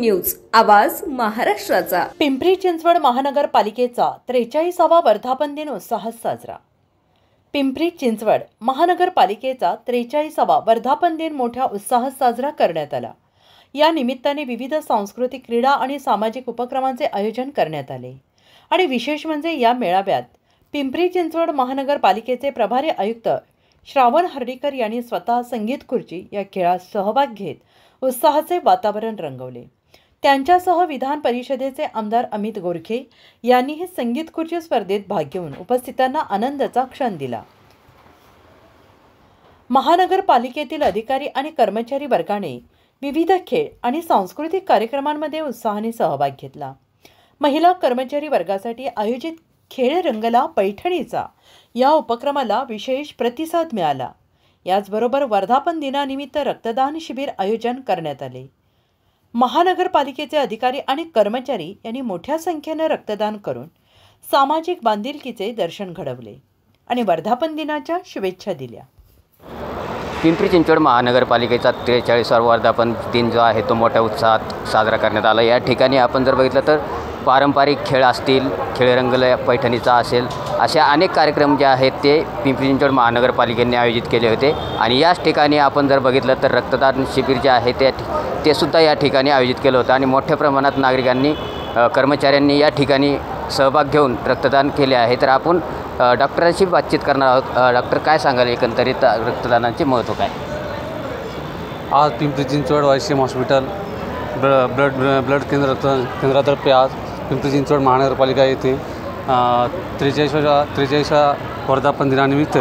News, आवाज महाराष्ट्राचा। पिंपरी चिंचवड महानगरपालिकेचा 43वा वर्धापन दिन उत्साहात साजरा। पिंपरी चिंचवड महानगरपालिकेचा 43वा वर्धापन दिन मोठ्या उत्साहात साजरा करण्यात आला। या निमित्ताने विविध सांस्कृतिक, क्रीडा आणि सामाजिक उपक्रमांचे आयोजन करण्यात आले आणि विशेष म्हणजे या मेळाव्यात पिंपरी चिंचवड महानगरपालिकेचे प्रभारी आयुक्त श्रावण हर्डीकर यांनी स्वतः संगीत खुर्ची या खेळात सहभाग घेत उत्साहाचे वातावरण रंगवले। त्यांच्यासह विधान परिषदेचे आमदार अमित गोरखे यांनीही संगीत खुर्ची स्पर्धेत भाग घेऊन उपस्थितांना आनंदाचा क्षण दिला। महानगरपालिकेतील अधिकारी आणि कर्मचारी वर्गाने विविध खेळ आणि सांस्कृतिक कार्यक्रमांमध्ये उत्साहाने सहभाग घेतला। महिला कर्मचारी वर्गासाठी आयोजित खेळ रंगला पैठणीचा या उपक्रमाला विशेष प्रतिसाद मिळाला। याचबरोबर वर्धापन दिनानिमित्त रक्तदान शिबिर आयोजन करण्यात आले। महानगरपालिकेचे अधिकारी आणि कर्मचारी यांनी मोठ्या संख्येने रक्तदान करून सामाजिक बांधिलकीचे दर्शन घडवले आणि वर्धापन दिनाच्या शुभेच्छा दिल्या। पिंपरी चिंचवड महानगरपालिकेचा 43वा वर्धापन दिन जो आहे तो मोठ्या उत्साहात साजरा करण्यात आला। या ठिकाणी आपण जर बघितलं तर पारंपरिक खेळ असतील, खेळरंगल पैठणीचा असेल, अशा अनेक कार्यक्रम जे आहेत ते पिंपरी चिंचवड महानगरपालिकेने आयोजित केले होते आणि याच ठिकाणी आपण जर बघितलं तर रक्तदान शिबिर जे आहे ते सुद्धा या ठिकाणी आयोजित केलं होतं आणि मोठ्या प्रमाणात नागरिकांनी, कर्मचाऱ्यांनी या ठिकाणी सहभाग घेऊन रक्तदान केले आहे। तर आपण डॉक्टरांशी बातचीत करणार आहोत। डॉक्टर, काय सांगाल एकंदरीत रक्तदानाचे महत्त्व काय? आज Pimpri Chinchwad YCM hospital blood केंद्रातर्फे आज पिंपरी चिंचवड महानगरपालिका येथे 43व्या वर्धापन दिनानिमित्त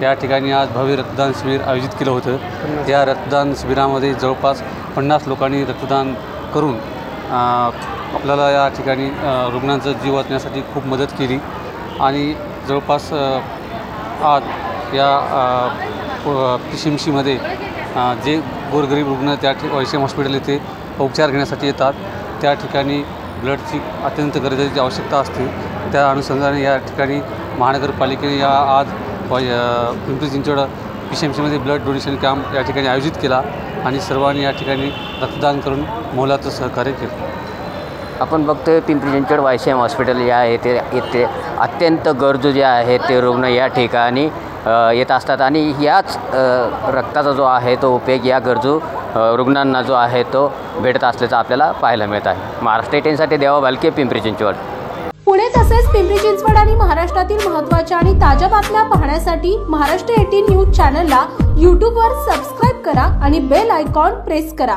या ठिकाणी आज भव्य रक्तदान शिबिर आयोजित केलं होतं। या रक्तदान शिबिरामध्ये जवळपास 50 लोकांनी रक्तदान करून आपल्याला या ठिकाणी रुग्णांचा जीव वाचण्यासाठी खूप मदत केली आणि जवळपास आज या PCMCमध्ये जे गोरगरीब रुग्ण त्या YCM हॉस्पिटल येथे उपचार घेण्यासाठी येतात त्या ठिकाणी ब्लडची अत्यंत गरजेची आवश्यकता असते। त्या अनुषंगाने या ठिकाणी महानगरपालिकेने आज पिंपरी चिंचवड PCMCमध्ये ब्लड डोनेशन कॅम्प या ठिकाणी आयोजित केला आणि सर्वांनी या ठिकाणी रक्तदान करून मोलाचं सहकार्य केलं। आपण बघतोय पिंपरी चिंचवड YCM हॉस्पिटल या येथे अत्यंत गरजू जे आहेत ते रुग्ण या ठिकाणी येत असतात आणि याच रक्ताचा जो आहे तो उपयोग या गरजू रुग्णांना जो आहे तो भेटत असल्याचं आपल्याला पाहायला मिळत आहे। महाराष्ट्र 18साठी देवा भालके, पिंपरी चिंचवड। पुणे तसेच पिंपरी चिंचवड आणि महाराष्ट्रातील महत्त्वाच्या आणि ताज्या बातम्या पाहण्यासाठी महाराष्ट्र 18 न्यूज चॅनलला YouTube वर सबस्क्राइब करा आणि बेल आयकॉन प्रेस करा।